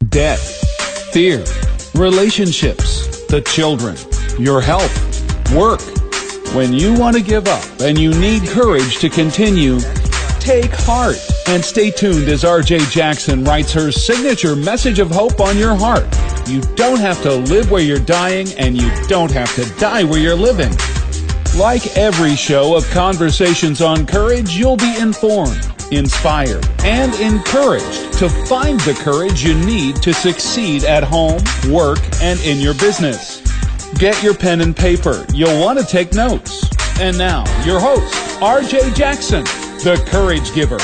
Debt, fear, relationships, the children, your health, work. When you want to give up and you need courage to continue, take heart and stay tuned as RJ Jackson writes her signature message of hope on your heart. You don't have to live where you're dying, and you don't have to die where you're living. Like every show of Conversations on Courage, you'll be informed, inspired, and encouraged to find the courage you need to succeed at home, work, and in your business. Get your pen and paper. You'll want to take notes. And now, your host, RJ Jackson, the Courage Giver.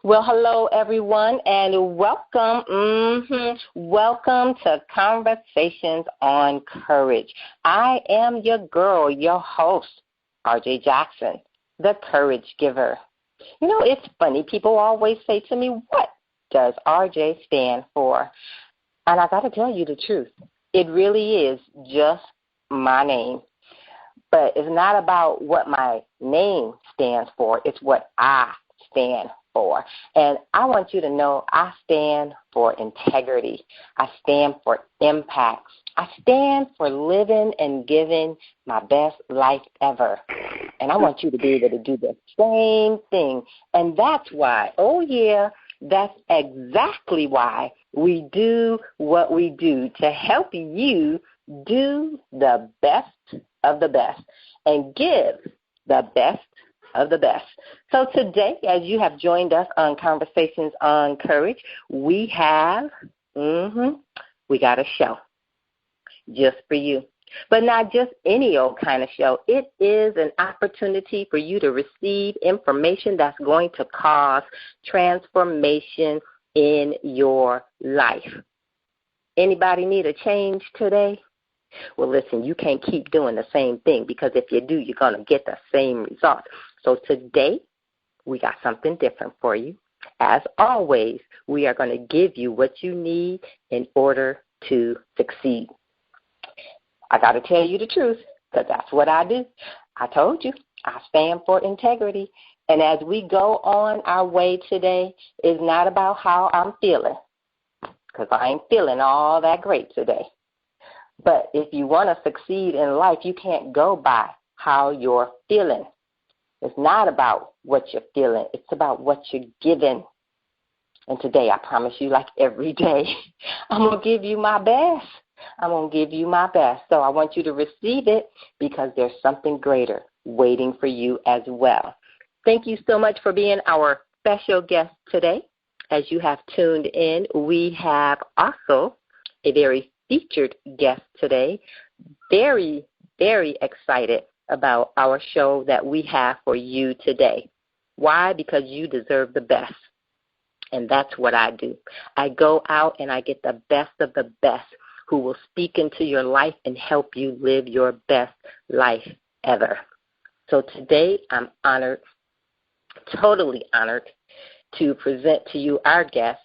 Well, hello, everyone, and welcome to Conversations on Courage. I am your girl, your host, RJ Jackson, the Courage Giver. You know, it's funny. People always say to me, what does RJ stand for? And I got to tell you the truth. It really is just my name. But it's not about what my name stands for. It's what I stand for. And I want you to know I stand for integrity. I stand for impact. I stand for living and giving my best life ever. And I want you to be able to do the same thing. And that's why, that's exactly why we do what we do, to help you do the best of the best and give the best of the best. So today, as you have joined us on Conversations on Courage, we got a show just for you. But not just any old kind of show. It is an opportunity for you to receive information that's going to cause transformation in your life. Anybody need a change today? Well, listen, you can't keep doing the same thing, because if you do, you're going to get the same results. So today, we got something different for you. As always, we are going to give you what you need in order to succeed. I got to tell you the truth, because that's what I do. I told you, I stand for integrity. And as we go on our way today, it's not about how I'm feeling, because I ain't feeling all that great today. But if you want to succeed in life, you can't go by how you're feeling. It's not about what you're feeling. It's about what you're giving. And today, I promise you, like every day, I'm going to give you my best. I'm going to give you my best. So I want you to receive it, because there's something greater waiting for you as well. Thank you so much for being our special guest today. As you have tuned in, we have also a very featured guest today. Very, very excited about our show that we have for you today. Why? Because you deserve the best. And that's what I do. I go out and I get the best of the best who will speak into your life and help you live your best life ever. So today I'm honored, totally honored, to present to you our guest,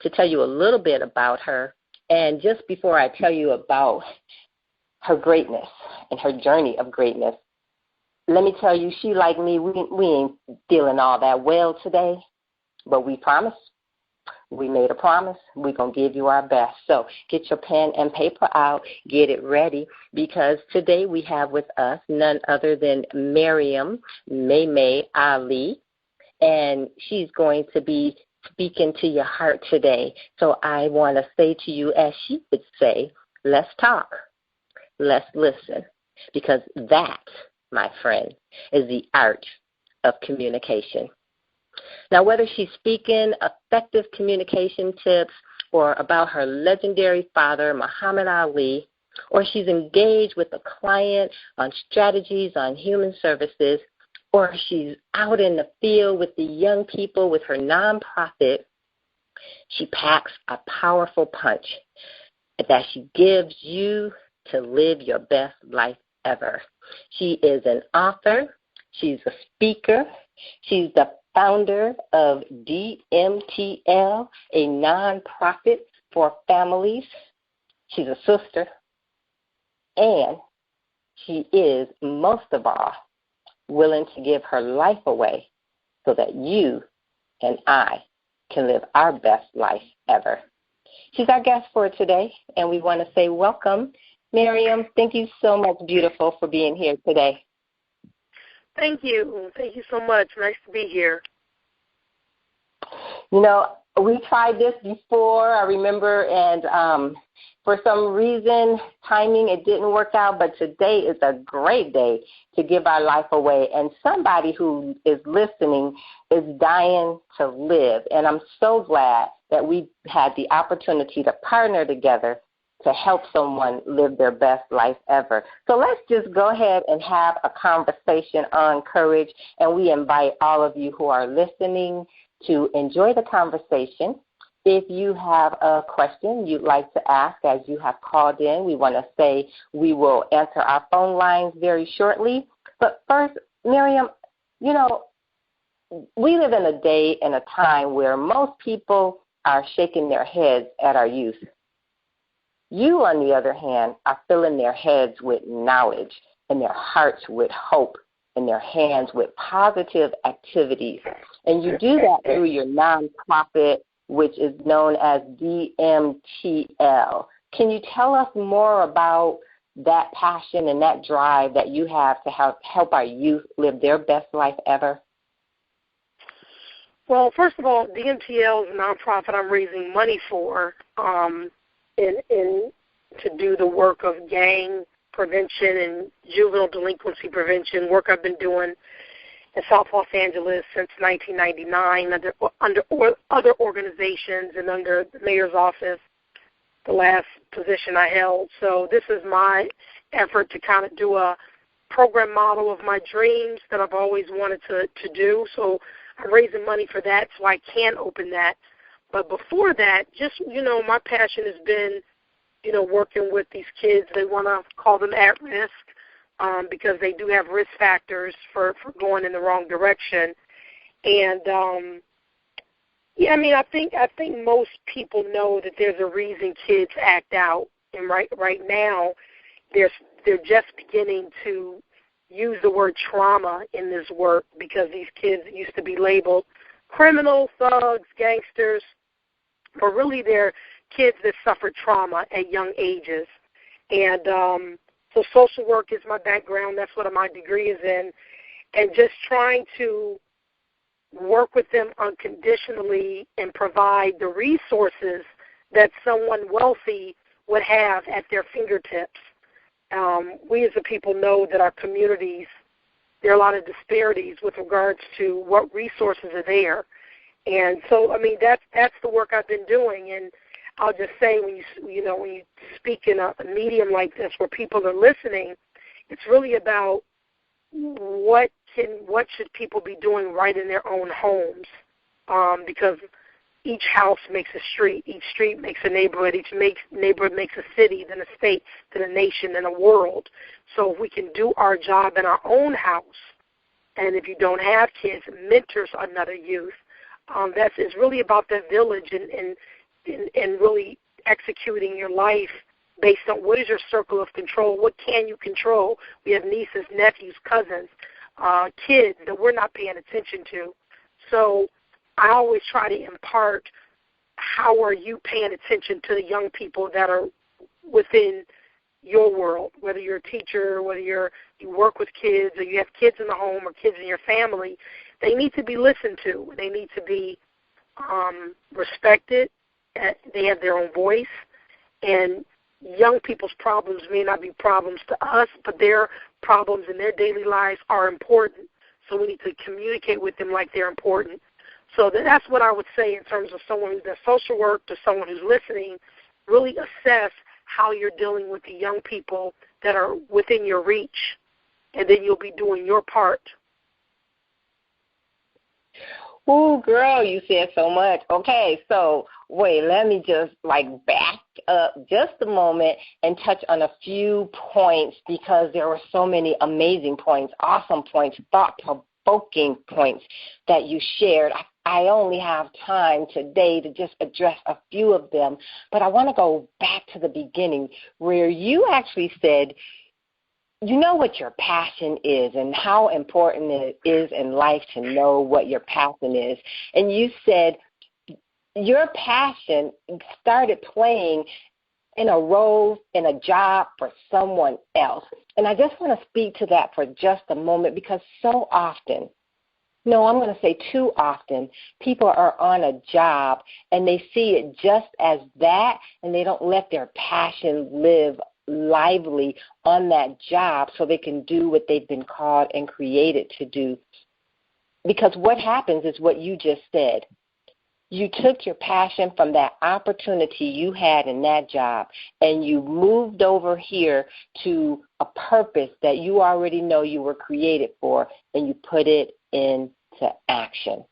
to tell you a little bit about her. And just before I tell you about her greatness and her journey of greatness, let me tell you, she like me, we ain't feeling all that well today, but we promised. We made a promise. We're going to give you our best. So get your pen and paper out. Get it ready, because today we have with us none other than Maryum May May Ali, and she's going to be speaking to your heart today. So I want to say to you, as she would say, let's talk, let's listen, because that, my friend, is the art of communication. Now, whether she's speaking effective communication tips or about her legendary father, Muhammad Ali, or she's engaged with a client on strategies on human services, or she's out in the field with the young people with her nonprofit, she packs a powerful punch that she gives you to live your best life ever. She is an author. She's a speaker. She's the founder of DMTL, a nonprofit for families. She's a sister. And she is, most of all, willing to give her life away so that you and I can live our best life ever. She's our guest for today, and we want to say welcome. Maryum, thank you so much, beautiful, for being here today. Thank you. Thank you so much. Nice to be here. You know, we tried this before, I remember, and for some reason, timing, it didn't work out, but today is a great day to give our life away, and somebody who is listening is dying to live, and I'm so glad that we had the opportunity to partner together to help someone live their best life ever. So let's just go ahead and have a conversation on courage, and we invite all of you who are listening to enjoy the conversation. If you have a question you'd like to ask as you have called in, we want to say we will answer our phone lines very shortly. But first, Maryum, you know, we live in a day and a time where most people are shaking their heads at our youth. You, on the other hand, are filling their heads with knowledge and their hearts with hope and their hands with positive activities. And you do that through your nonprofit, which is known as DMTL. Can you tell us more about that passion and that drive that you have to help our youth live their best life ever? Well, first of all, DMTL is a nonprofit I'm raising money for to do the work of gang prevention and juvenile delinquency prevention, work I've been doing in South Los Angeles since 1999 under other organizations and under the mayor's office, the last position I held. So this is my effort to kind of do a program model of my dreams that I've always wanted to do. So I'm raising money for that so I can open that. But before that, just, you know, my passion has been, you know, working with these kids. They want to call them at risk because they do have risk factors for going in the wrong direction. And, yeah, I mean, I think most people know that there's a reason kids act out. And right now, they're just beginning to use the word trauma in this work because these kids used to be labeled criminals, thugs, gangsters, but really they're kids that suffered trauma at young ages. And so social work is my background. That's what my degree is in. And just trying to work with them unconditionally and provide the resources that someone wealthy would have at their fingertips. We as a people know that our communities, there are a lot of disparities with regards to what resources are there. And so, I mean, that's the work I've been doing. And I'll just say, when you speak in a medium like this where people are listening, it's really about what should people be doing right in their own homes, because each house makes a street, each street makes a neighborhood, each neighborhood makes a city, then a state, then a nation, then a world. So if we can do our job in our own house, and if you don't have kids, mentors another youth. It's really about the village and really executing your life based on what is your circle of control, what can you control. We have nieces, nephews, cousins, kids that we're not paying attention to. So I always try to impart how are you paying attention to the young people that are within your world, whether you're a teacher, whether you work with kids, or you have kids in the home or kids in your family. They need to be listened to. They need to be respected. They have their own voice. And young people's problems may not be problems to us, but their problems in their daily lives are important. So we need to communicate with them like they're important. So that's what I would say in terms of someone who does social work to someone who's listening. Really assess how you're dealing with the young people that are within your reach, and then you'll be doing your part. Ooh, girl, you said so much. Okay, so wait, let me just back up just a moment and touch on a few points because there were so many amazing points, awesome points, thought-provoking points that you shared. I only have time today to just address a few of them, but I want to go back to the beginning where you actually said you know what your passion is and how important it is in life to know what your passion is. And you said your passion started playing in a role, in a job for someone else. And I just want to speak to that for just a moment, because so often, no, I'm going to say too often, people are on a job and they see it just as that, and they don't let their passion live lively on that job so they can do what they've been called and created to do. Because what happens is what you just said. You took your passion from that opportunity you had in that job, and you moved over here to a purpose that you already know you were created for, and you put it into action.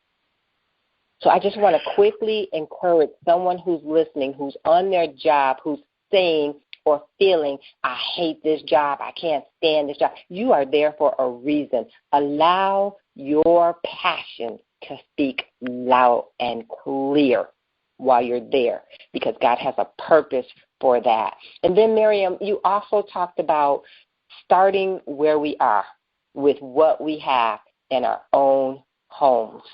So I just want to quickly encourage someone who's listening, who's on their job, who's saying or feeling, I hate this job, I can't stand this job. You are there for a reason. Allow your passion to speak loud and clear while you're there, because God has a purpose for that. And then, Maryum, you also talked about starting where we are with what we have in our own homes.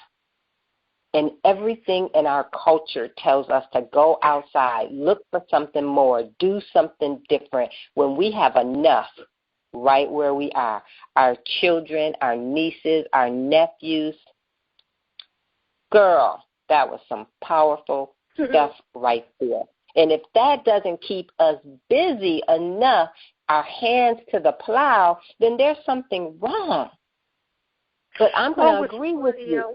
And everything in our culture tells us to go outside, look for something more, do something different, when we have enough right where we are. Our children, our nieces, our nephews. Girl, that was some powerful stuff right there. And if that doesn't keep us busy enough, our hands to the plow, then there's something wrong. But I'm going to agree with you.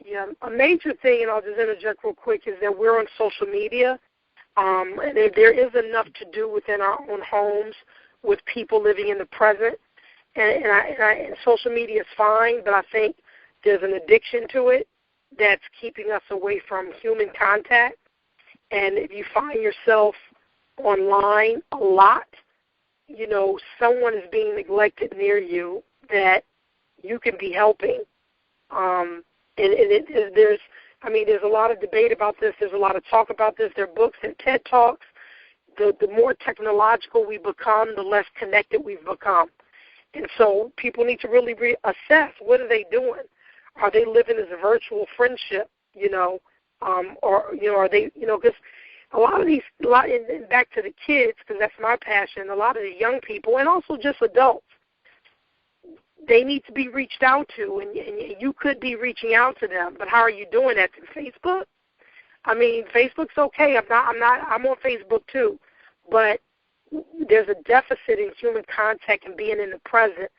Yeah, a major thing, and I'll just interject real quick, is that we're on social media, and there is enough to do within our own homes with people living in the present. And social media is fine, but I think there's an addiction to it that's keeping us away from human contact. And if you find yourself online a lot, you know, someone is being neglected near you that you can be helping. There's a lot of debate about this. There's a lot of talk about this. There are books and TED Talks. The more technological we become, the less connected we've become. And so people need to really assess, what are they doing? Are they living as a virtual friendship, or are they, because and back to the kids, because that's my passion, a lot of the young people, and also just adults, they need to be reached out to, and you could be reaching out to them, but how are you doing that? Through Facebook? I mean, Facebook's okay. I'm on Facebook too, but there's a deficit in human contact and being in the present,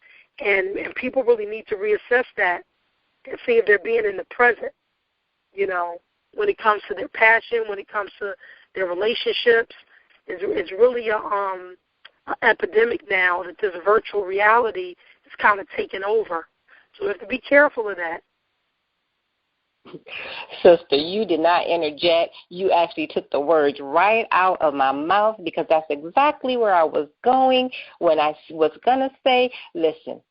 and people really need to reassess that and see if they're being in the present, when it comes to their passion, when it comes to their relationships. It's really an epidemic now that this virtual reality is kind of taking over. So we have to be careful of that. Sister, you did not interject. You actually took the words right out of my mouth, because that's exactly where I was going when I was going to say, listen,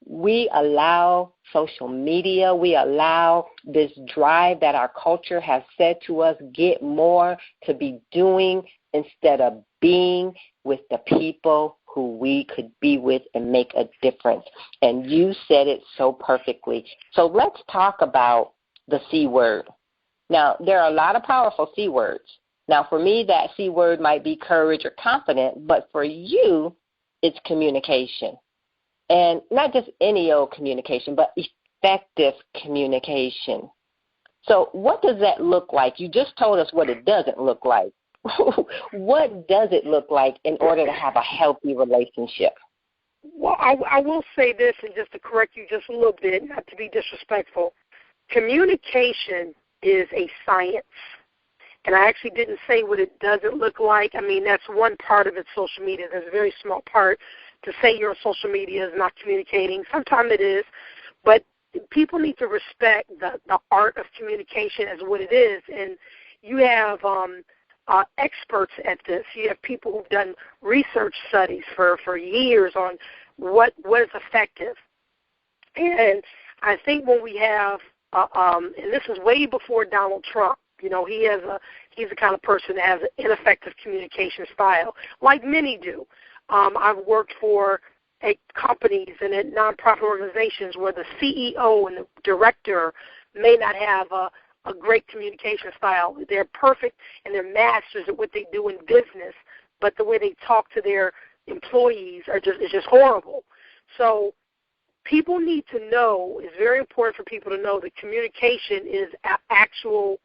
we allow social media, we allow this drive that our culture has said to us, get more, to be doing instead of being with the people who we could be with and make a difference. And you said it so perfectly. So let's talk about the C word. Now, there are a lot of powerful C words. Now, for me, that C word might be courage or confident, but for you, it's communication. And not just any old communication, but effective communication. So what does that look like? You just told us what it doesn't look like. What does it look like in order to have a healthy relationship? Well, I will say this, and just to correct you just a little bit, not to be disrespectful. Communication is a science. And I actually didn't say what it doesn't look like. I mean, that's one part of it, social media. There's a very small part. To say you're on social media is not communicating. Sometimes it is. But people need to respect the art of communication as what it is. And you have experts at this. You have people who've done research studies for years on what is effective. And I think when we have, and this is way before Donald Trump, he's the kind of person that has an ineffective communication style, like many do. I've worked for at companies and at nonprofit organizations where the CEO and the director may not have a great communication style. They're perfect and they're masters at what they do in business, but the way they talk to their employees is just horrible. So people need to know, it's very important for people to know that communication is actual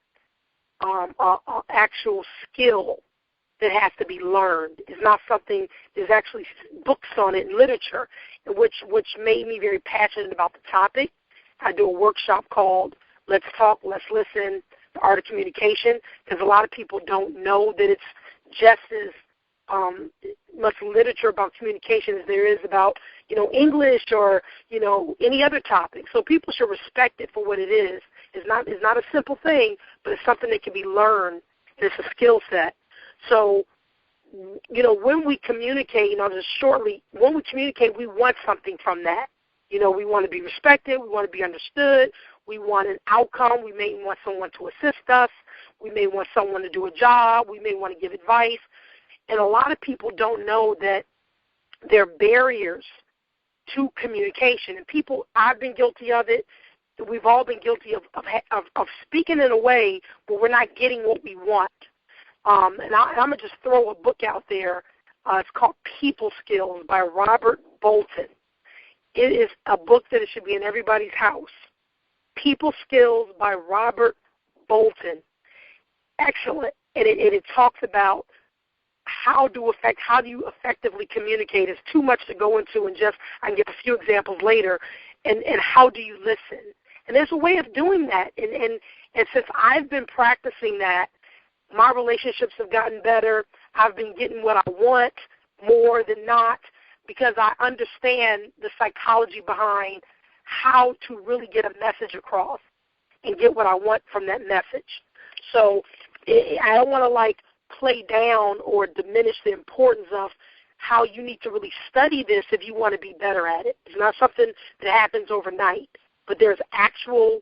skill that has to be learned. It's not something, there's actually books on it in literature, which made me very passionate about the topic. I do a workshop called Let's Talk, Let's Listen, The Art of Communication, because a lot of people don't know that it's just as much literature about communication as there is about, English or, any other topic. So people should respect it for what it is. It's not a simple thing, but it's something that can be learned, and it's a skill set. So, when we communicate, just shortly, when we communicate, we want something from that. We want to be respected. We want to be understood. We want an outcome. We may want someone to assist us. We may want someone to do a job. We may want to give advice. And a lot of people don't know that there are barriers to communication. And people, I've been guilty of it. We've all been guilty of speaking in a way where we're not getting what we want. And I'm going to just throw a book out there. It's called People Skills by Robert Bolton. It is a book that it should be in everybody's house. People Skills by Robert Bolton. Excellent. And it talks about how do you effectively communicate. It's too much to go into, and I can give a few examples later. And how do you listen? And there's a way of doing that. And since I've been practicing that, my relationships have gotten better. I've been getting what I want more than not because I understand the psychology behind how to really get a message across and get what I want from that message. So I don't want to, play down or diminish the importance of how you need to really study this if you want to be better at it. It's not something that happens overnight, but there's actual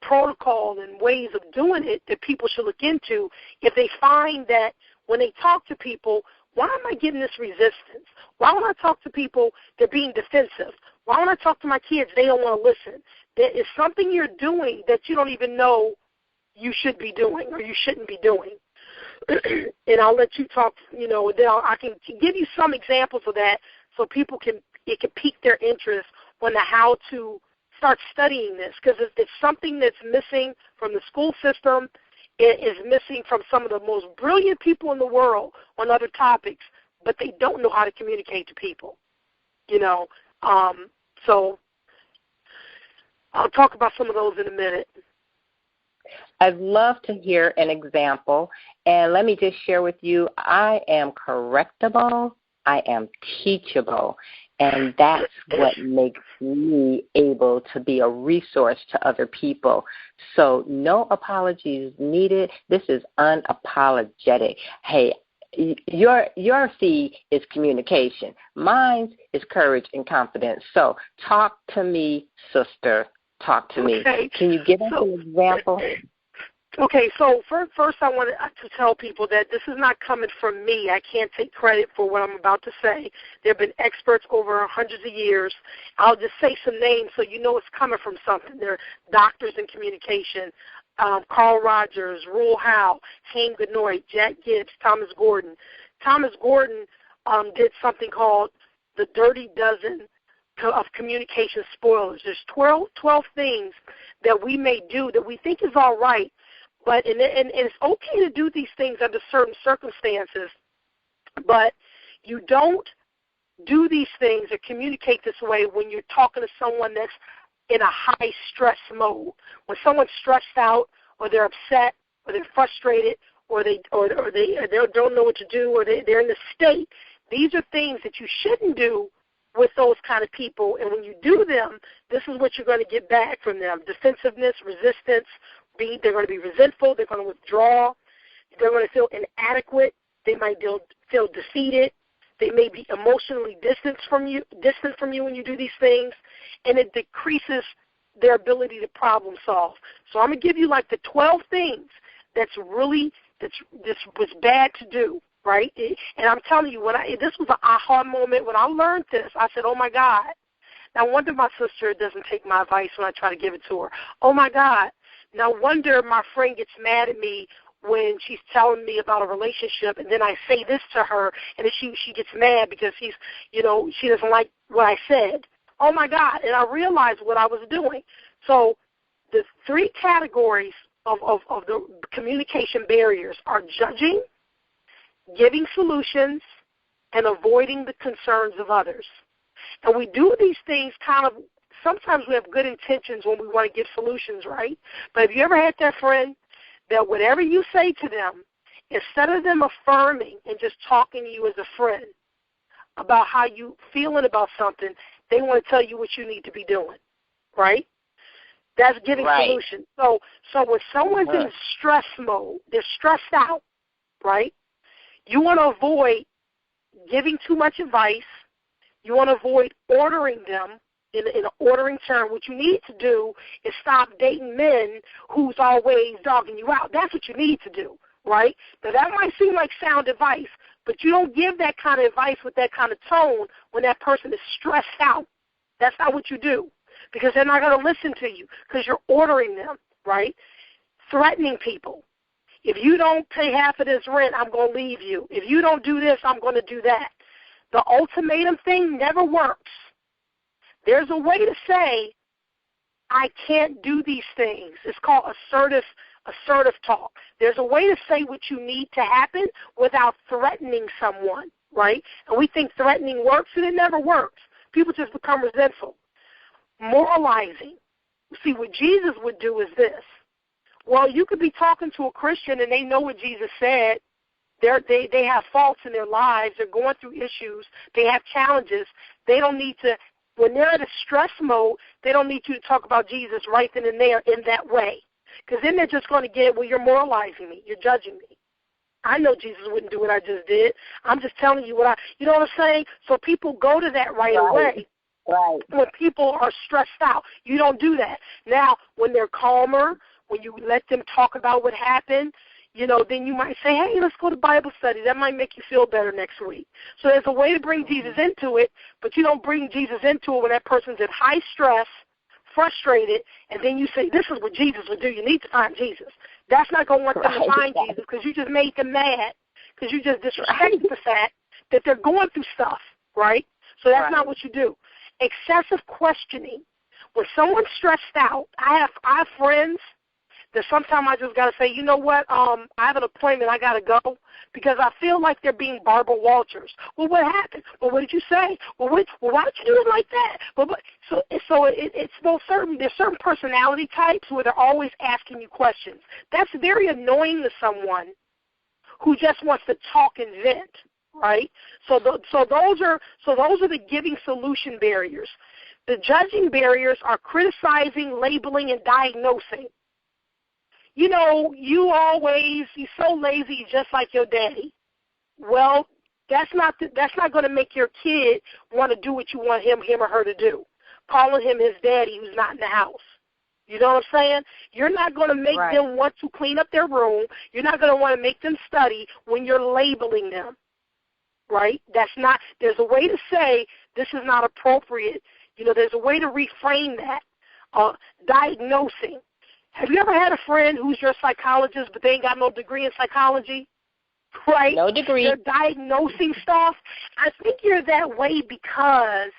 protocol and ways of doing it that people should look into if they find that when they talk to people, why am I getting this resistance? Why when I talk to people, they're being defensive? Why when I talk to my kids, they don't want to listen? There is something you're doing that you don't even know you should be doing or you shouldn't be doing. And I'll let you talk, and then I can give you some examples of that so people can pique their interest on how to start studying this, because it's something that's missing from the school system. It is missing from some of the most brilliant people in the world on other topics, but they don't know how to communicate to people, So I'll talk about some of those in a minute. I'd love to hear an example, and let me just share with you, I am correctable, I am teachable, and that's what makes me able to be a resource to other people. So no apologies needed. This is unapologetic. Hey, your C is communication. Mine is courage and confidence. So talk to me, sister. Talk to me. Can you give us an example? Okay, so first I wanted to tell people that this is not coming from me. I can't take credit for what I'm about to say. There have been experts over hundreds of years. I'll just say some names so you know it's coming from something. They're doctors in communication. Carl Rogers, Roel Howe, Haim Goodnoy, Jack Gibbs, Thomas Gordon. Thomas Gordon did something called the Dirty Dozen of communication spoilers. There's 12 things that we may do that we think is all right, but and it's okay to do these things under certain circumstances, but you don't do these things or communicate this way when you're talking to someone that's in a high stress mode. When someone's stressed out, or they're upset, or they're frustrated, or they don't know what to do, or they're in a state. These are things that you shouldn't do with those kind of people, and when you do them, this is what you're going to get back from them: defensiveness, resistance. They're going to be resentful. They're going to withdraw. They're going to feel inadequate. They might feel defeated. They may be emotionally distant from you when you do these things, and it decreases their ability to problem solve. So I'm going to give you like the 12 things this was bad to do, right? And I'm telling you, this was an aha moment. When I learned this, I said, oh, my God. No wonder my sister doesn't take my advice when I try to give it to her. Oh, my God. No wonder my friend gets mad at me when she's telling me about a relationship, and then I say this to her, and then she gets mad because she doesn't like what I said. Oh, my God. And I realized what I was doing. So the 3 categories of the communication barriers are judging, giving solutions, and avoiding the concerns of others. And we do these things sometimes we have good intentions when we want to give solutions, right? But have you ever had that friend that whatever you say to them, instead of them affirming and just talking to you as a friend about how you feeling about something, they want to tell you what you need to be doing, right? That's giving solutions. So when someone's in stress mode, they're stressed out, right? You want to avoid giving too much advice. You want to avoid ordering them in an ordering term. What you need to do is stop dating men who's always dogging you out. That's what you need to do, right? Now, that might seem like sound advice, but you don't give that kind of advice with that kind of tone when that person is stressed out. That's not what you do, because they're not going to listen to you because you're ordering them, right? Threatening people. If you don't pay half of this rent, I'm going to leave you. If you don't do this, I'm going to do that. The ultimatum thing never works. There's a way to say, I can't do these things. It's called assertive talk. There's a way to say what you need to happen without threatening someone, right? And we think threatening works, and it never works. People just become resentful. Moralizing. See, what Jesus would do is this. Well, you could be talking to a Christian, and they know what Jesus said. They have faults in their lives. They're going through issues. They have challenges. They don't need to, when they're in a stress mode, they don't need you to talk about Jesus right then and there in that way. Because then they're just going to get, well, you're moralizing me. You're judging me. I know Jesus wouldn't do what I just did. I'm just telling you you know what I'm saying? So people go to that right away. Right. When people are stressed out, you don't do that. Now, when they're calmer, when you let them talk about what happened, then you might say, hey, let's go to Bible study. That might make you feel better next week. So there's a way to bring Jesus into it, but you don't bring Jesus into it when that person's in high stress, frustrated, and then you say, this is what Jesus would do. You need to find Jesus. That's not going to want them to find Jesus because you just made them mad, because you just disrespect the fact that they're going through stuff, right? So that's not what you do. Excessive questioning. When someone's stressed out, I have friends that sometimes I just got to say, you know what, I have an appointment, I got to go, because I feel like they're being Barbara Walters. Well, what happened? Well, what did you say? Well, why did you do it like that? There's certain personality types where they're always asking you questions. That's very annoying to someone who just wants to talk and vent, right? So those are the giving solution barriers. The judging barriers are criticizing, labeling, and diagnosing. You're so lazy, just like your daddy. Well, that's not going to make your kid want to do what you want him or her to do, calling him his daddy who's not in the house. You know what I'm saying? You're not going to make them want to clean up their room. You're not going to want to make them study when you're labeling them, right? There's a way to say this is not appropriate. There's a way to reframe that. Diagnosing. Have you ever had a friend who's your psychologist, but they ain't got no degree in psychology? Right? No degree. They're diagnosing stuff. I think you're that way because,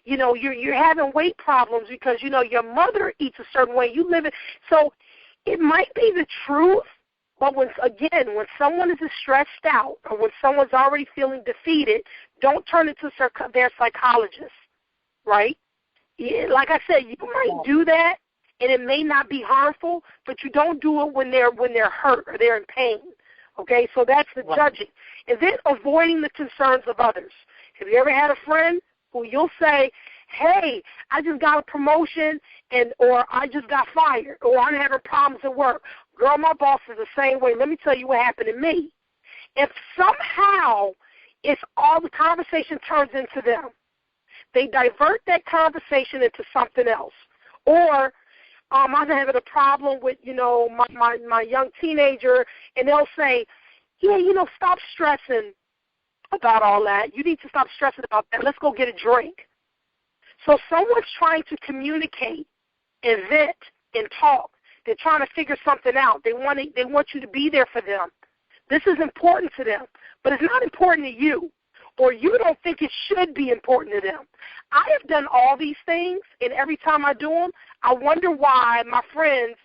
you're having weight problems because, your mother eats a certain way. You live it. So it might be the truth, but when someone is stressed out or when someone's already feeling defeated, don't turn it to their psychologist, right? Like I said, you might do that, and it may not be harmful, but you don't do it when they're hurt or they're in pain. Okay, so that's the judging. And then avoiding the concerns of others. Have you ever had a friend who you'll say, hey, I just got a promotion or I just got fired or I'm having problems at work. Girl, my boss is the same way. Let me tell you what happened to me. If somehow all the conversation turns into them, they divert that conversation into something else. Or I'm having a problem with, my young teenager, and they'll say, yeah, stop stressing about all that. You need to stop stressing about that. Let's go get a drink. So someone's trying to communicate and vent and talk. They're trying to figure something out. They want you to be there for them. This is important to them, but it's not important to you, or you don't think it should be important to them. I have done all these things, and every time I do them, I wonder why my friends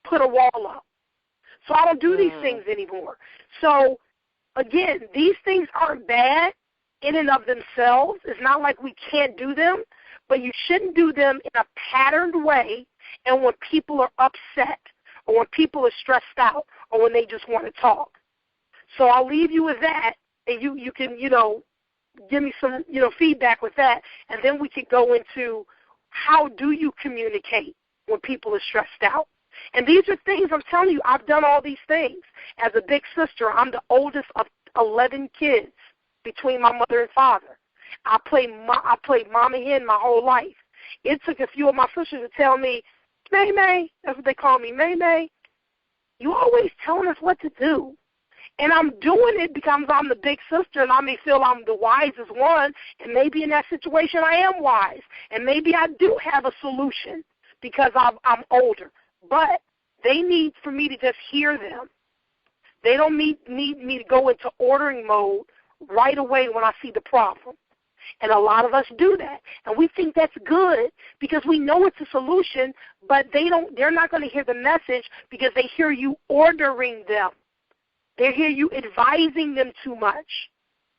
put a wall up. So I don't do these things anymore. So, again, these things aren't bad in and of themselves. It's not like we can't do them, but you shouldn't do them in a patterned way and when people are upset or when people are stressed out or when they just want to talk. So I'll leave you with that, and you can, give me some, feedback with that, and then we could go into how do you communicate when people are stressed out. And these are things, I'm telling you, I've done all these things. As a big sister, I'm the oldest of 11 kids between my mother and father. I played mama hen my whole life. It took a few of my sisters to tell me, May May, that's what they call me, May May, you always telling us what to do. And I'm doing it because I'm the big sister, and I may feel I'm the wisest one, and maybe in that situation I am wise, and maybe I do have a solution because I'm older. But they need for me to just hear them. They don't need me to go into ordering mode right away when I see the problem. And a lot of us do that. And we think that's good because we know it's a solution, but they're not going to hear the message because they hear you ordering them. They hear you advising them too much,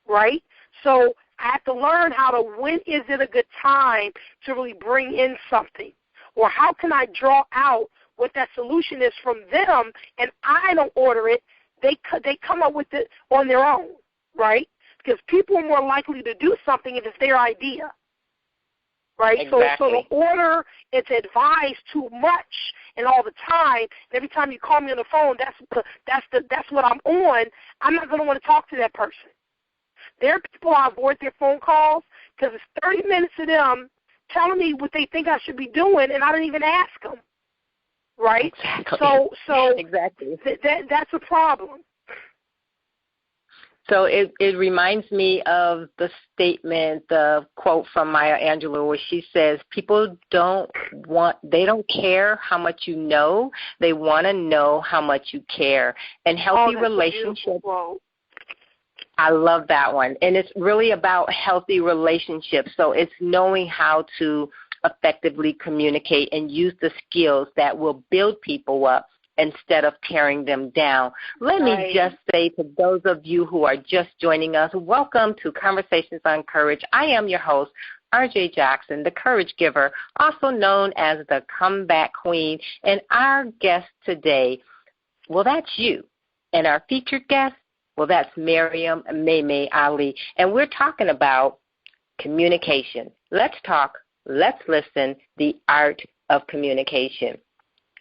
right? So I have to learn when is it a good time to really bring in something? Or how can I draw out what that solution is from them, and I don't order it. They come up with it on their own, right? Because people are more likely to do something if it's their idea, right? Exactly. So the order, it's advised too much and all the time. And every time you call me on the phone, that's what I'm on. I'm not going to want to talk to that person. There are people I avoid their phone calls because it's 30 minutes of them telling me what they think I should be doing, and I didn't even ask them. Right? Exactly. So exactly. That's a problem. So it reminds me of the statement, the quote from Maya Angelou, where she says, people don't care how much you know. They want to know how much you care. And healthy relationships. I love that one. And it's really about healthy relationships. So it's knowing how to effectively communicate and use the skills that will build people up instead of tearing them down. Let me just say to those of you who are just joining us, welcome to Conversations on Courage. I am your host, RJ Jackson, the Courage Giver, also known as the Comeback Queen. And our guest today, well, that's you. And our featured guest, well, that's Maryum May May Ali. And we're talking about communication. Let's talk. Let's listen, the art of communication.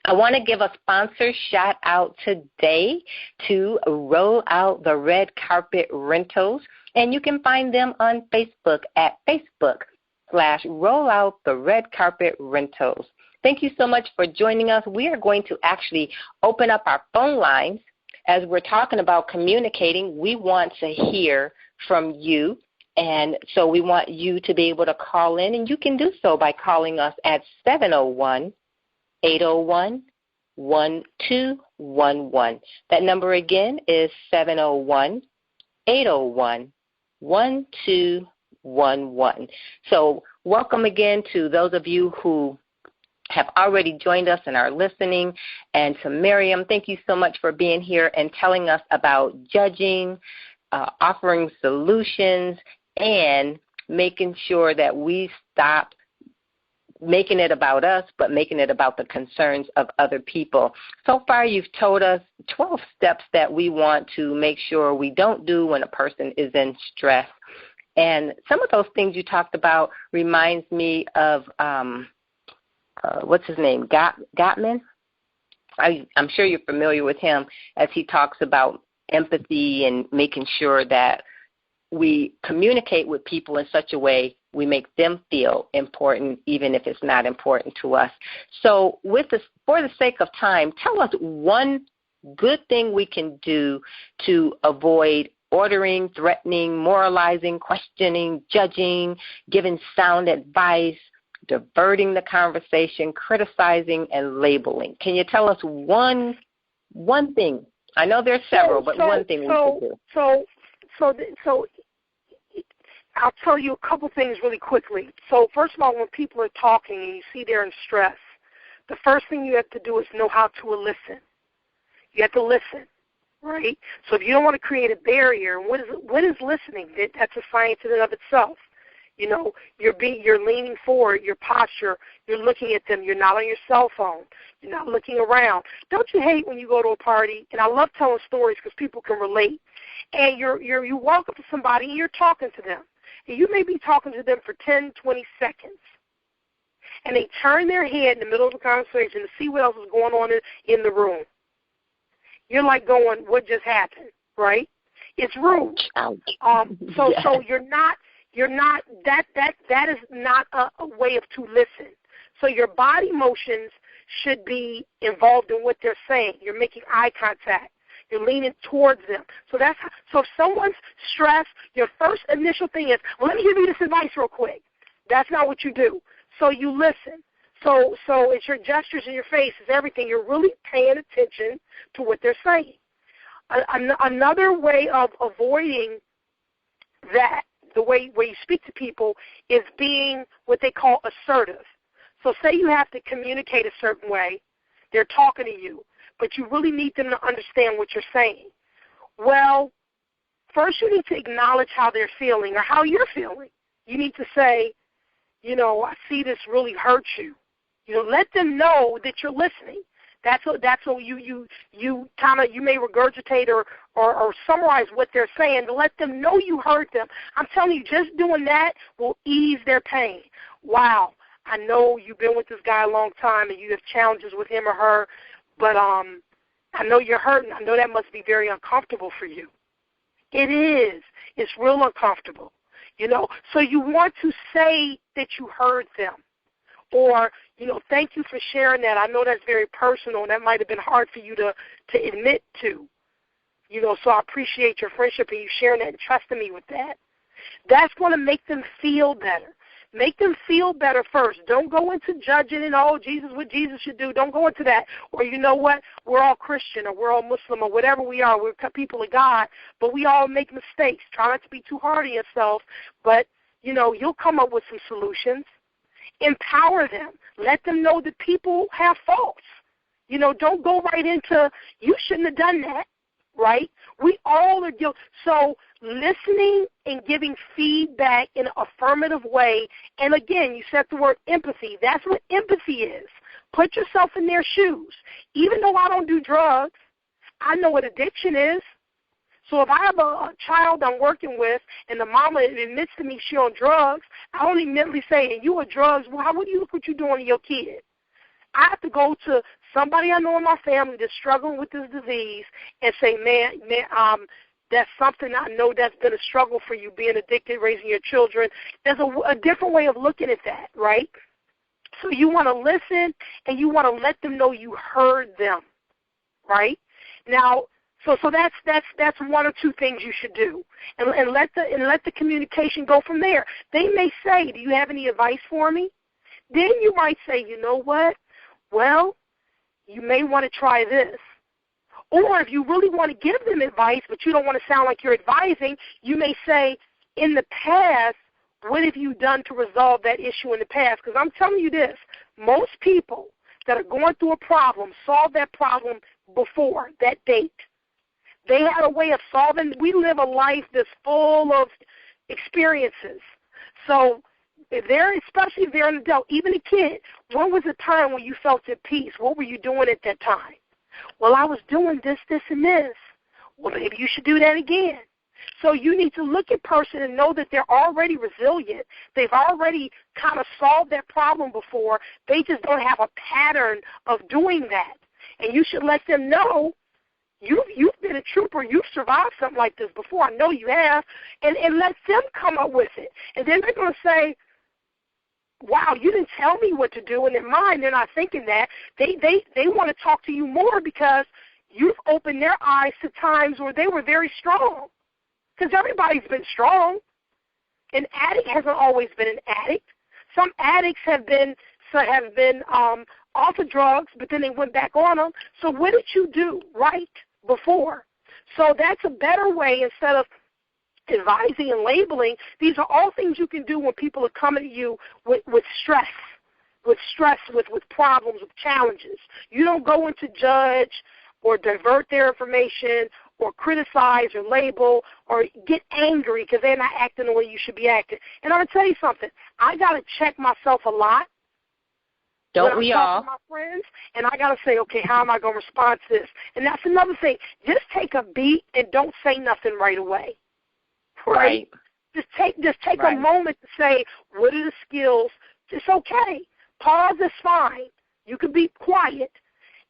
I want to give a sponsor shout out today to Roll Out the Red Carpet Rentals, and you can find them on Facebook at Facebook/Roll Out the Red Carpet Rentals. Thank you so much for joining us. We are going to actually open up our phone lines. As we're talking about communicating, we want to hear from you. And so we want you to be able to call in, and you can do so by calling us at 701-801-1211. That number again is 701-801-1211. So welcome again to those of you who have already joined us and are listening. And to Maryum, thank you so much for being here and telling us about judging, offering solutions, and making sure that we stop making it about us, but making it about the concerns of other people. So far, you've told us 12 steps that we want to make sure we don't do when a person is in stress. And some of those things you talked about reminds me of, what's his name, Gottman? I'm sure you're familiar with him as he talks about empathy and making sure that we communicate with people in such a way we make them feel important, even if it's not important to us. So for the sake of time, tell us one good thing we can do to avoid ordering, threatening, moralizing, questioning, judging, giving sound advice, diverting the conversation, criticizing, and labeling? Can you tell us one thing? I know there's several, but one thing we can do. So I'll tell you a couple things really quickly. So first of all, when people are talking and you see they're in stress, the first thing you have to do is know how to listen. You have to listen, right? So if you don't want to create a barrier, what is listening? That's a science in and of itself. You know, you're leaning forward, your posture, you're looking at them, you're not on your cell phone, you're not looking around. Don't you hate when you go to a party? And I love telling stories because people can relate. And you walk up to somebody and you're talking to them. And you may be talking to them for 10, 20 seconds. And they turn their head in the middle of the conversation to see what else is going on in the room. You're like going, what just happened, right? It's rude. So you're not that is not a way to listen. So your body motions should be involved in what they're saying. You're making eye contact. You're leaning towards them. So if someone's stressed, your first initial thing is, well, let me give you this advice real quick. That's not what you do. So you listen. So it's your gestures and your face, it's everything. You're really paying attention to what they're saying. Another way of avoiding that, the way where you speak to people, is being what they call assertive. So say you have to communicate a certain way. They're talking to you, but you really need them to understand what you're saying. Well, first you need to acknowledge how they're feeling or how you're feeling. You need to say, you know, I see this really hurts you. You know, let them know that you're listening. That's what you may regurgitate or summarize what they're saying to let them know you heard them. I'm telling you, just doing that will ease their pain. Wow, I know you've been with this guy a long time and you have challenges with him or her, but I know you're hurting. I know that must be very uncomfortable for you. It is. It's real uncomfortable. You know, so you want to say that you heard them. Or, you know, thank you for sharing that. I know that's very personal, and that might have been hard for you to admit to. You know, so I appreciate your friendship and you sharing that and trusting me with that. That's going to make them feel better. Make them feel better first. Don't go into judging and, oh, Jesus, what Jesus should do. Don't go into that. Or, you know what, we're all Christian or we're all Muslim or whatever we are. We're people of God, but we all make mistakes. Try not to be too hard on yourself, but, you know, you'll come up with some solutions. Empower them. Let them know that people have faults. You know, don't go right into, you shouldn't have done that, right? We all are guilty. So listening and giving feedback in an affirmative way, and again, you said the word empathy. That's what empathy is. Put yourself in their shoes. Even though I don't do drugs, I know what addiction is. So if I have a child I'm working with and the mama admits to me she's on drugs, I don't immediately say, and you on drugs, well, what do you look what you're doing to your kid? I have to go to somebody I know in my family that's struggling with this disease and say, man, that's something I know that's been a struggle for you, being addicted, raising your children. There's a different way of looking at that, right? So you want to listen and you want to let them know you heard them, right? Now, so that's one or two things you should do, and let the communication go from there. They may say, "Do you have any advice for me?" Then you might say, "You know what? Well, you may want to try this." Or if you really want to give them advice, but you don't want to sound like you're advising, you may say, "In the past, what have you done to resolve that issue in the past?" Because I'm telling you this: most people that are going through a problem solve that problem before that date. They had a way of solving. We live a life that's full of experiences. So especially if they're an adult, even a kid, when was the time when you felt at peace? What were you doing at that time? Well, I was doing this, this, and this. Well, maybe you should do that again. So you need to look at person and know that they're already resilient. They've already kind of solved that problem before. They just don't have a pattern of doing that. And you should let them know, You've been a trooper. You've survived something like this before. I know you have. And let them come up with it. And then they're going to say, wow, you didn't tell me what to do. And in mind, they're not thinking that. They want to talk to you more because you've opened their eyes to times where they were very strong, because everybody's been strong. An addict hasn't always been an addict. Some addicts have been off of drugs, but then they went back on them. So what did you do right before? So that's a better way, instead of advising and labeling. These are all things you can do when people are coming to you with stress, with problems, with challenges. You don't go in to judge or divert their information or criticize or label or get angry because they're not acting the way you should be acting. And I'm going to tell you something. I got to check myself a lot. Don't we all? To my friends, and I got to say, okay, how am I going to respond to this? And that's another thing. Just take a beat and don't say nothing right away. Right. Just take a moment to say, what are the skills? It's okay. Pause is fine. You can be quiet.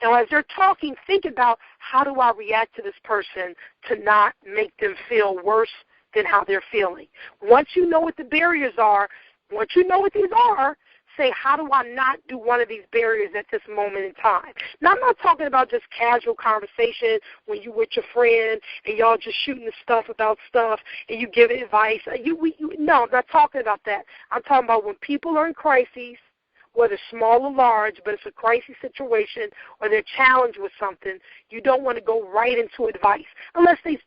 And as they're talking, think about, how do I react to this person to not make them feel worse than how they're feeling? Once you know what the barriers are, once you know what these are, say, how do I not do one of these barriers at this moment in time? Now, I'm not talking about just casual conversation when you with your friend and y'all just shooting the stuff about stuff and you give advice. No, I'm not talking about that. I'm talking about when people are in crises, whether small or large, but it's a crisis situation or they're challenged with something, you don't want to go right into advice unless they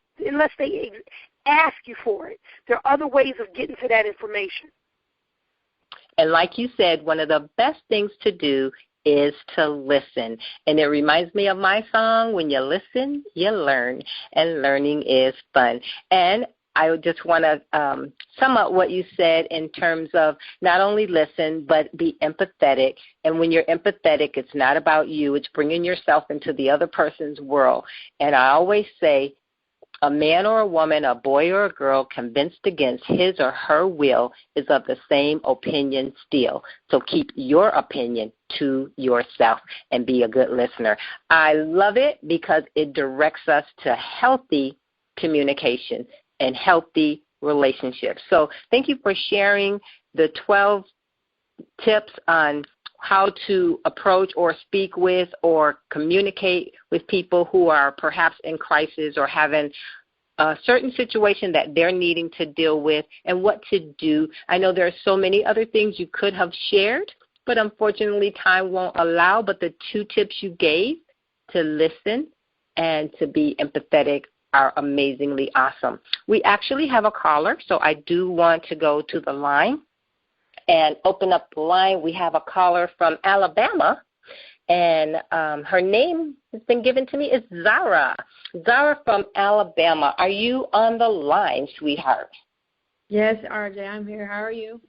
ask you for it. There are other ways of getting to that information. And like you said, one of the best things to do is to listen. And it reminds me of my song, when you listen, you learn, and learning is fun. And I just want to sum up what you said in terms of not only listen, but be empathetic. And when you're empathetic, it's not about you. It's bringing yourself into the other person's world. And I always say, a man or a woman, a boy or a girl convinced against his or her will is of the same opinion still. So keep your opinion to yourself and be a good listener. I love it because it directs us to healthy communication and healthy relationships. So thank you for sharing the 12 tips on how to approach or speak with or communicate with people who are perhaps in crisis or having a certain situation that they're needing to deal with and what to do. I know there are so many other things you could have shared, but unfortunately time won't allow. But the 2 tips you gave, to listen and to be empathetic, are amazingly awesome. We actually have a caller, so I do want to go to the line and open up the line. We have a caller from Alabama, and her name has been given to me. It's Zara. Zara from Alabama. Are you on the line, sweetheart? Yes, RJ, I'm here. How are you?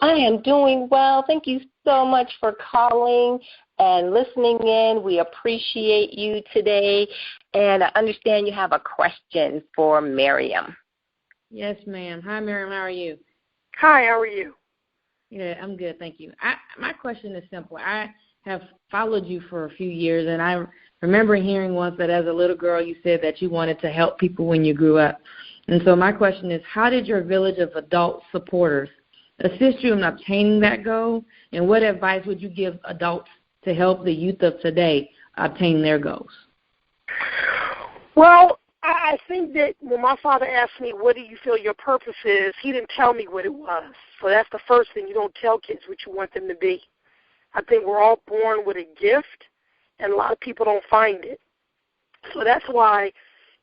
I am doing well. Thank you so much for calling and listening in. We appreciate you today, and I understand you have a question for Maryum. Yes, ma'am. Hi, Maryum. How are you? Hi, how are you? Yeah, I'm good, thank you. My question is simple. I have followed you for a few years, and I remember hearing once that as a little girl you said that you wanted to help people when you grew up. And so my question is, how did your village of adult supporters assist you in obtaining that goal, and what advice would you give adults to help the youth of today obtain their goals? Well, I think that when my father asked me, what do you feel your purpose is, he didn't tell me what it was. So that's the first thing. You don't tell kids what you want them to be. I think we're all born with a gift, and a lot of people don't find it. So that's why,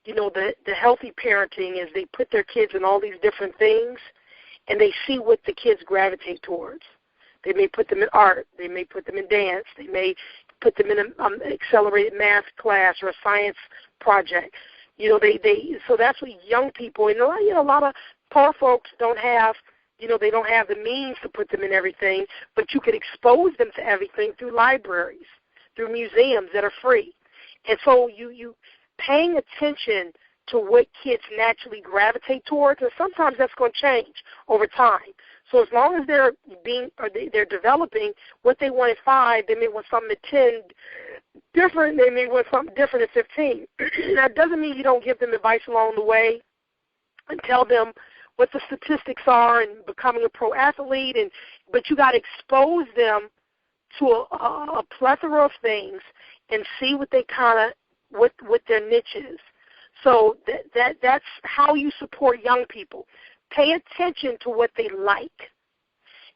the healthy parenting is they put their kids in all these different things, and they see what the kids gravitate towards. They may put them in art. They may put them in dance. They may put them in an accelerated math class or a science project. So that's what young people, and a lot of poor folks don't have, they don't have the means to put them in everything, but you can expose them to everything through libraries, through museums that are free. And so you paying attention to what kids naturally gravitate towards, and sometimes that's going to change over time. So as long as they're developing what they want at 5, they may want something at 10 different. They may want something different at 15. That doesn't mean you don't give them advice along the way and tell them what the statistics are and becoming a pro athlete, but you got to expose them to a plethora of things and see what they kind of what their niche is. So that's how you support young people. Pay attention to what they like.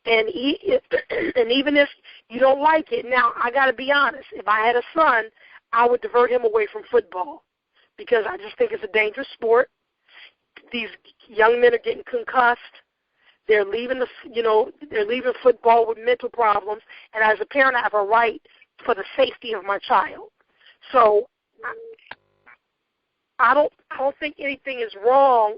And even if you don't like it, now I got to be honest. If I had a son, I would divert him away from football because I just think it's a dangerous sport. These young men are getting concussed. They're leaving they're leaving football with mental problems. And as a parent, I have a right for the safety of my child. So I don't think anything is wrong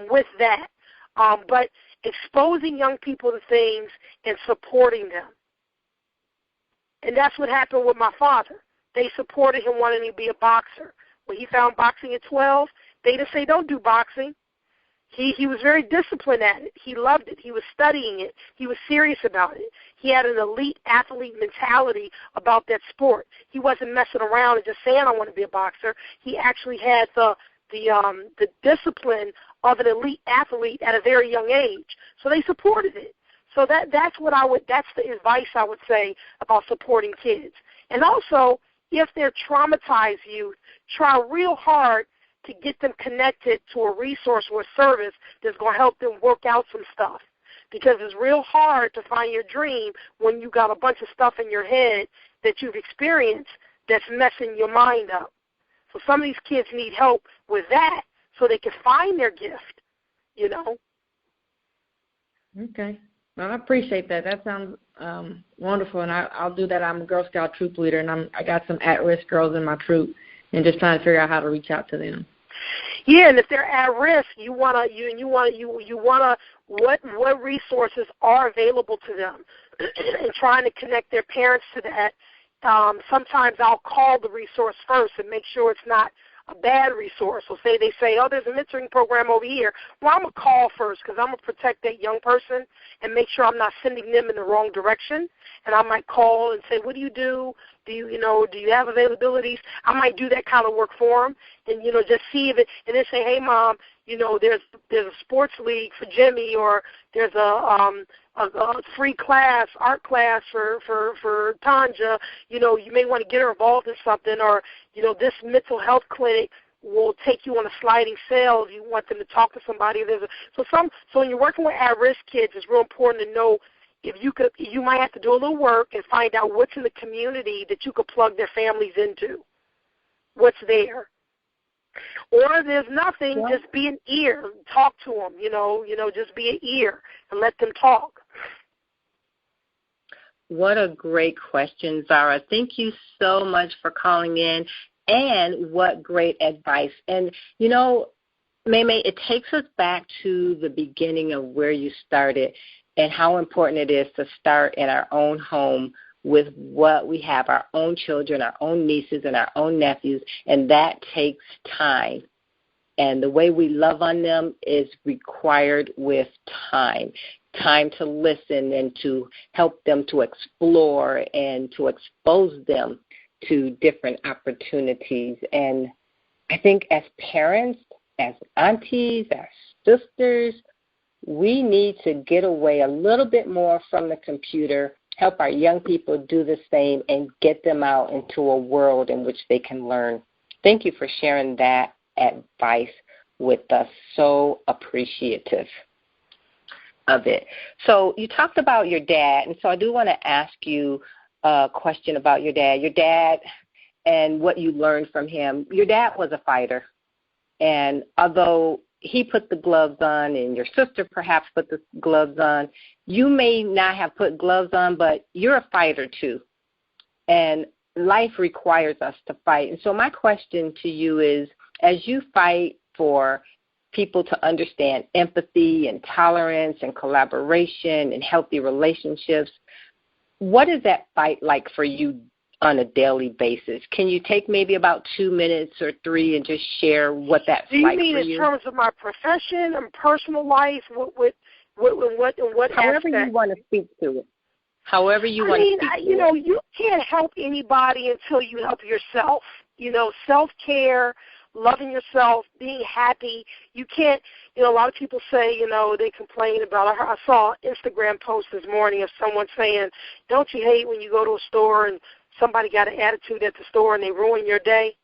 with that. But exposing young people to things and supporting them. And that's what happened with my father. They supported him wanting to be a boxer. When he found boxing at 12, they didn't say, don't do boxing. He was very disciplined at it. He loved it. He was studying it. He was serious about it. He had an elite athlete mentality about that sport. He wasn't messing around and just saying, I want to be a boxer. He actually had the discipline of an elite athlete at a very young age. So they supported it. So that's the advice I would say about supporting kids. And also, if they're traumatized youth, try real hard to get them connected to a resource or a service that's going to help them work out some stuff. Because it's real hard to find your dream when you got a bunch of stuff in your head that you've experienced that's messing your mind up. So some of these kids need help with that so they can find their gift, Okay. Well, I appreciate that. That sounds wonderful, and I'll do that. I'm a Girl Scout troop leader, and I got some at-risk girls in my troop, and just trying to figure out how to reach out to them. Yeah, and if they're at risk, what resources are available to them, and trying to connect their parents to that. Sometimes I'll call the resource first and make sure it's not a bad resource. So they say, oh, there's a mentoring program over here. Well, I'm going to call first because I'm going to protect that young person and make sure I'm not sending them in the wrong direction. And I might call and say, what do you do? Do you have availabilities? I might do that kind of work for them and, just see if it, and then say, hey, Mom, there's a sports league for Jimmy, or there's a free class, art class for Tanja. You may want to get her involved in something, or, this mental health clinic will take you on a sliding scale if you want them to talk to somebody. So when you're working with at-risk kids, it's real important to know if you might have to do a little work and find out what's in the community that you could plug their families into, what's there. Or there's nothing, just be an ear, talk to them, just be an ear and let them talk. What a great question, Zara. Thank you so much for calling in, and what great advice. And, May May, it takes us back to the beginning of where you started and how important it is to start in our own home with what we have, our own children, our own nieces, and our own nephews, and that takes time. And the way we love on them is required with time to listen and to help them to explore and to expose them to different opportunities. And I think as parents, as aunties, as sisters, we need to get away a little bit more from the computer, help our young people do the same, and get them out into a world in which they can learn. Thank you for sharing that advice with us. So appreciative of it. So you talked about your dad, and so I do want to ask you a question about your dad and what you learned from him. Your dad was a fighter, and although he put the gloves on and your sister perhaps put the gloves on, you may not have put gloves on, but you're a fighter too. And life requires us to fight. And so my question to you is, as you fight for people to understand empathy and tolerance and collaboration and healthy relationships, what is that fight like for you on a daily basis? Can you take maybe about 2 minutes or 3 and just share what that's like for you? Do you mean in terms of my profession and personal life? What however aspect? You want to speak to it. However you want to speak to it. You can't help anybody until you help yourself. Self-care, loving yourself, being happy. You can't, a lot of people say, they complain about, I saw an Instagram post this morning of someone saying, don't you hate when you go to a store and somebody got an attitude at the store and they ruin your day?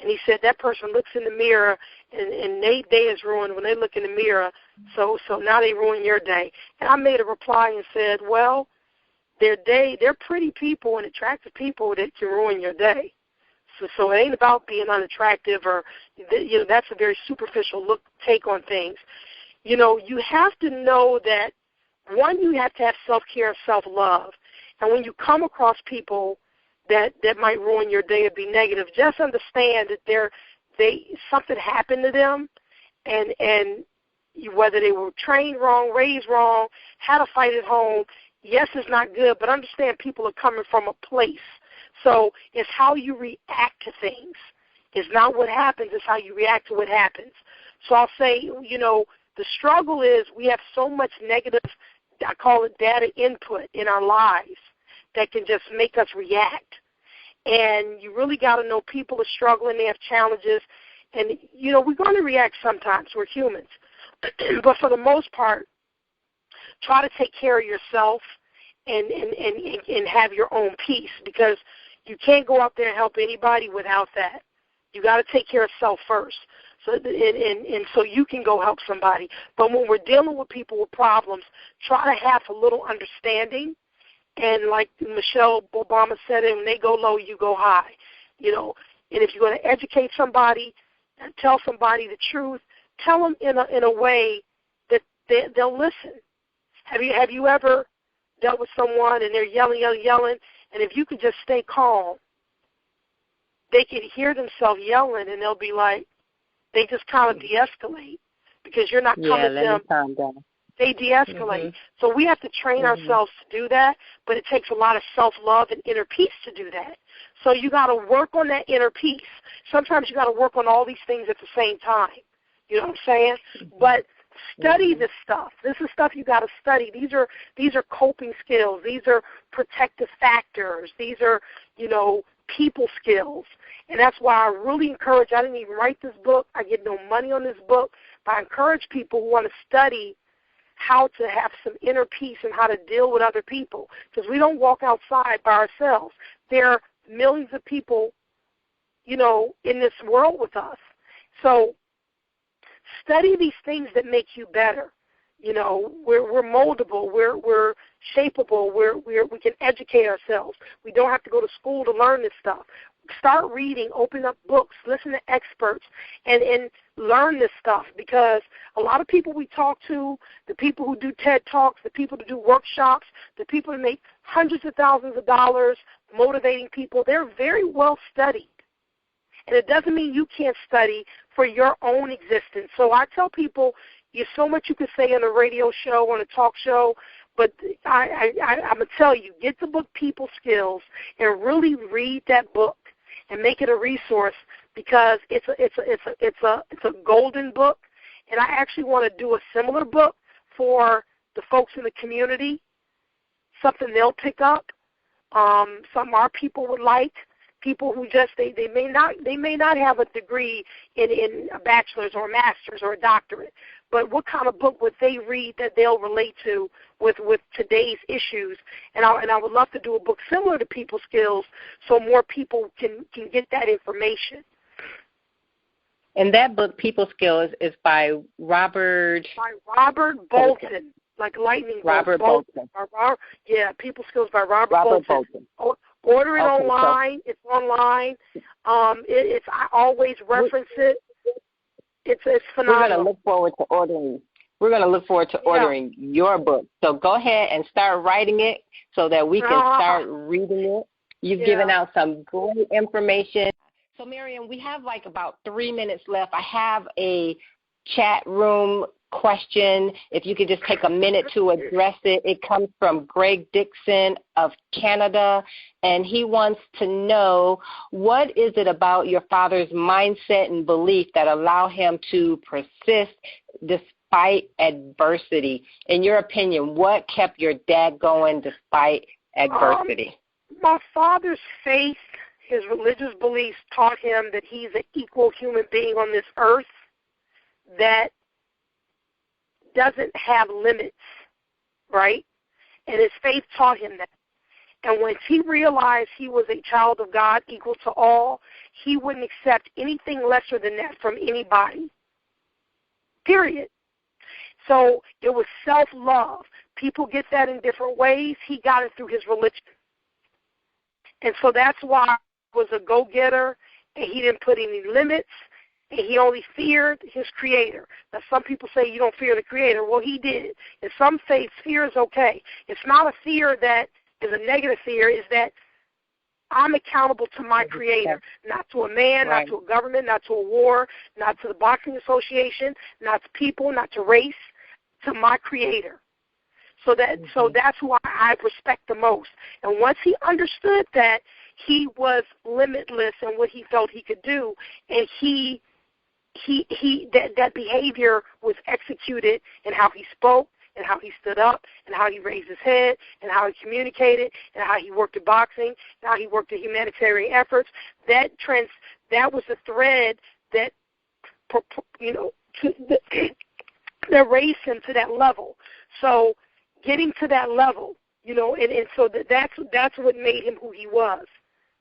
And he said that person looks in the mirror, and their day is ruined when they look in the mirror, so now they ruin your day. And I made a reply and said, well, they're pretty people and attractive people that can ruin your day. So it ain't about being unattractive or, that's a very superficial take on things. You have to know that, one, you have to have self-care and self-love. And when you come across people that might ruin your day or be negative, just understand that something happened to them, and whether they were trained wrong, raised wrong, had a fight at home, yes, it's not good, but understand people are coming from a place. So it's how you react to things. It's not what happens, it's how you react to what happens. So I'll say, the struggle is we have so much negative, I call it data input in our lives that can just make us react. And you really got to know people are struggling, they have challenges, and, we're going to react sometimes. We're humans. But for the most part, try to take care of yourself and have your own peace, because you can't go out there and help anybody without that. You got to take care of self first, so you can go help somebody. But when we're dealing with people with problems, try to have a little understanding. And like Michelle Obama said, when they go low, you go high. And if you're going to educate somebody and tell somebody the truth, tell them in a way that they'll listen. Have you ever dealt with someone and they're yelling, and if you could just stay calm, they can hear themselves yelling, and they'll be like, they just kind of de-escalate because you're not coming to them. Calm down. They de-escalate. So we have to train ourselves to do that, but it takes a lot of self-love and inner peace to do that. So you got to work on that inner peace. Sometimes you got to work on all these things at the same time. You know what I'm saying? But study this stuff. This is stuff you got to study. These are coping skills. These are protective factors. These are, people skills. And that's why I really encourage, I didn't even write this book. I get no money on this book, but I encourage people who want to study how to have some inner peace and how to deal with other people, because we don't walk outside by ourselves. There are millions of people, in this world with us. So study these things that make you better. We're moldable, we're shapeable, we can educate ourselves. We don't have to go to school to learn this stuff. Start reading, open up books, listen to experts, and learn this stuff, because a lot of people we talk to, the people who do TED Talks, the people who do workshops, the people who make hundreds of thousands of dollars motivating people, they're very well studied. And it doesn't mean you can't study for your own existence. So I tell people, there's so much you can say on a radio show, on a talk show, but I'm going to tell you, get the book People Skills and really read that book and make it a resource, because it's a golden book. And I actually want to do a similar book for the folks in the community, something they'll pick up, something our people would like. People who just they may not have a degree in a bachelor's or a master's or a doctorate, but what kind of book would they read that they'll relate to with today's issues? And I would love to do a book similar to People Skills, so more people can get that information. And that book, People Skills, is by Robert Bolton, like lightning. Robert Bolton. People Skills by Robert Bolton. Order it online. It's online. I always reference it. It's phenomenal. We're going to look forward to ordering your book. So go ahead and start writing it so that we can start reading it. You've given out some great information. So, Maryum, we have about 3 minutes left. I have a chat room question. If you could just take a minute to address it. It comes from Greg Dixon of Canada, and he wants to know, what is it about your father's mindset and belief that allow him to persist despite adversity? In your opinion, what kept your dad going despite adversity? My father's faith, his religious beliefs taught him that he's an equal human being on this earth that doesn't have limits, right? And his faith taught him that. And once he realized he was a child of God, equal to all, he wouldn't accept anything lesser than that from anybody, period. So it was self-love. People get that in different ways. He got it through his religion. And so that's why he was a go-getter, and he didn't put any limits, and he only feared his Creator. Now, some people say you don't fear the Creator. Well, he did. In some faiths, fear is okay. It's not a fear that is a negative fear. It's that I'm accountable to my Creator, not to a man, not to a government, not to a war, not to the Boxing Association, not to people, not to race, to my Creator. So that's who I respect the most. And once he understood that, he was limitless in what he felt he could do, and that behavior was executed in how he spoke, and how he stood up, and how he raised his head, and how he communicated, and how he worked at boxing, and how he worked at humanitarian efforts. That was the thread that that raised him to that level. So getting to that level, and so that's what made him who he was.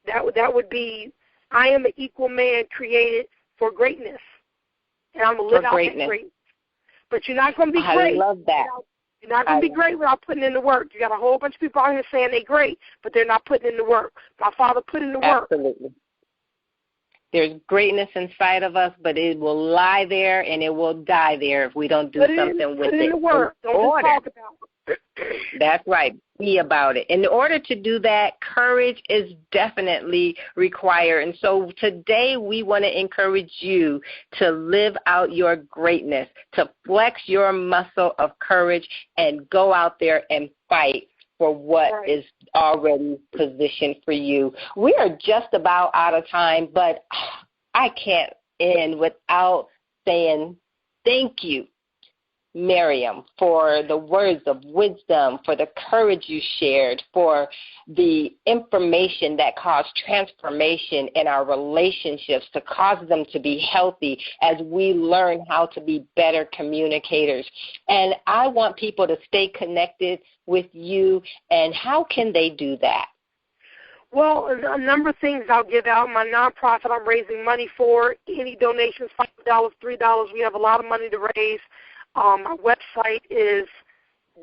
That would be, I am an equal man created for greatness, and I'm going to live out that greatness. But you're not going to be great. I love that. You're not going to be great without putting in the work. You got a whole bunch of people out here saying they're great, but they're not putting in the work. My father put in the work. Absolutely. There's greatness inside of us, but it will lie there and it will die there if we don't do something with it. Put in the work. Don't just talk about it. That's right. Be about it. In order to do that, courage is definitely required. And so today we want to encourage you to live out your greatness, to flex your muscle of courage and go out there and fight for what is already positioned for you. We are just about out of time, but I can't end without saying thank you, Maryum, for the words of wisdom, for the courage you shared, for the information that caused transformation in our relationships, to cause them to be healthy as we learn how to be better communicators. And I want people to stay connected with you, and how can they do that? Well, a number of things I'll give out. My nonprofit I'm raising money for, any donations, $5, $3, we have a lot of money to raise. My website is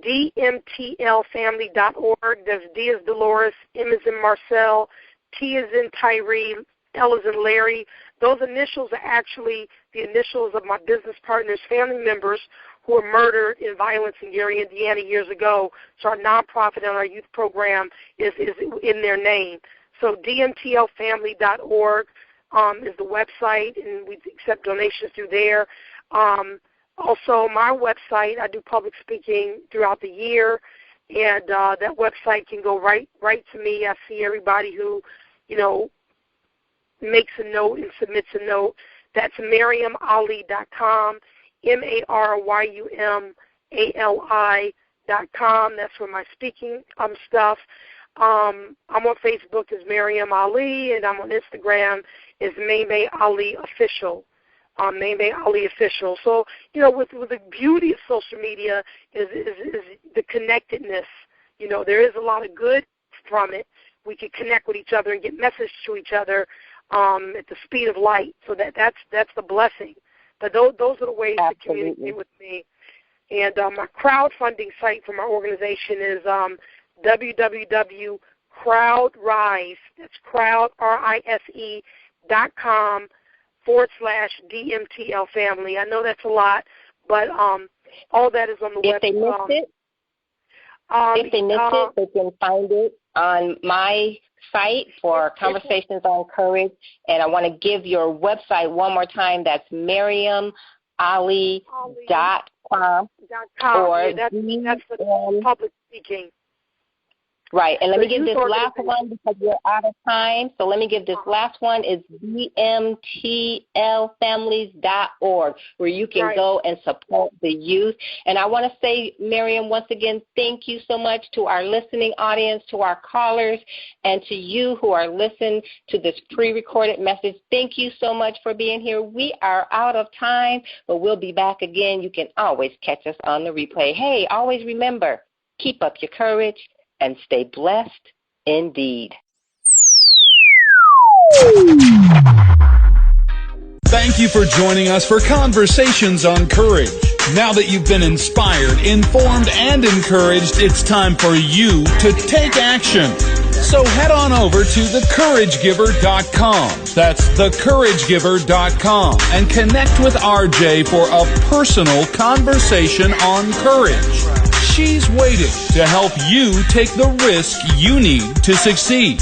dmtlfamily.org. That's D as Dolores, M as in Marcel, T as in Tyree, L as in Larry. Those initials are actually the initials of my business partners' family members who were murdered in violence in Gary, Indiana years ago. So our nonprofit and our youth program is in their name. So dmtlfamily.org is the website, and we accept donations through there. Also, my website, I do public speaking throughout the year, and that website can go right to me. I see everybody who, makes a note and submits a note. That's MaryumAli.com, MaryumAli.com. That's for my speaking stuff. I'm on Facebook as Maryum Ali, and I'm on Instagram as May May Ali Official. May May Ali Official. So, with the beauty of social media is the connectedness. There is a lot of good from it. We can connect with each other and get messages to each other at the speed of light. So that's the blessing. But those are the ways to communicate with me. And my crowdfunding site for my organization is www.crowdrise, that's crowd, RISE.com /DMTL family. I know that's a lot, but all that is on the website. If they missed it, they can find it on my site for Conversations on Courage. And I want to give your website one more time. That's MaryumAli.com. Or that's the public speaking. Right, and let me give this last one because we're out of time. So let me give this last one is dmtlfamilies.org, where you can go and support the youth. And I want to say, Maryum, once again, thank you so much to our listening audience, to our callers, and to you who are listening to this pre-recorded message. Thank you so much for being here. We are out of time, but we'll be back again. You can always catch us on the replay. Hey, always remember, keep up your courage and stay blessed indeed. Thank you for joining us for Conversations on Courage. Now that you've been inspired, informed, and encouraged, it's time for you to take action. So head on over to thecouragegiver.com. That's thecouragegiver.com and connect with RJ for a personal conversation on courage. She's waiting to help you take the risk you need to succeed.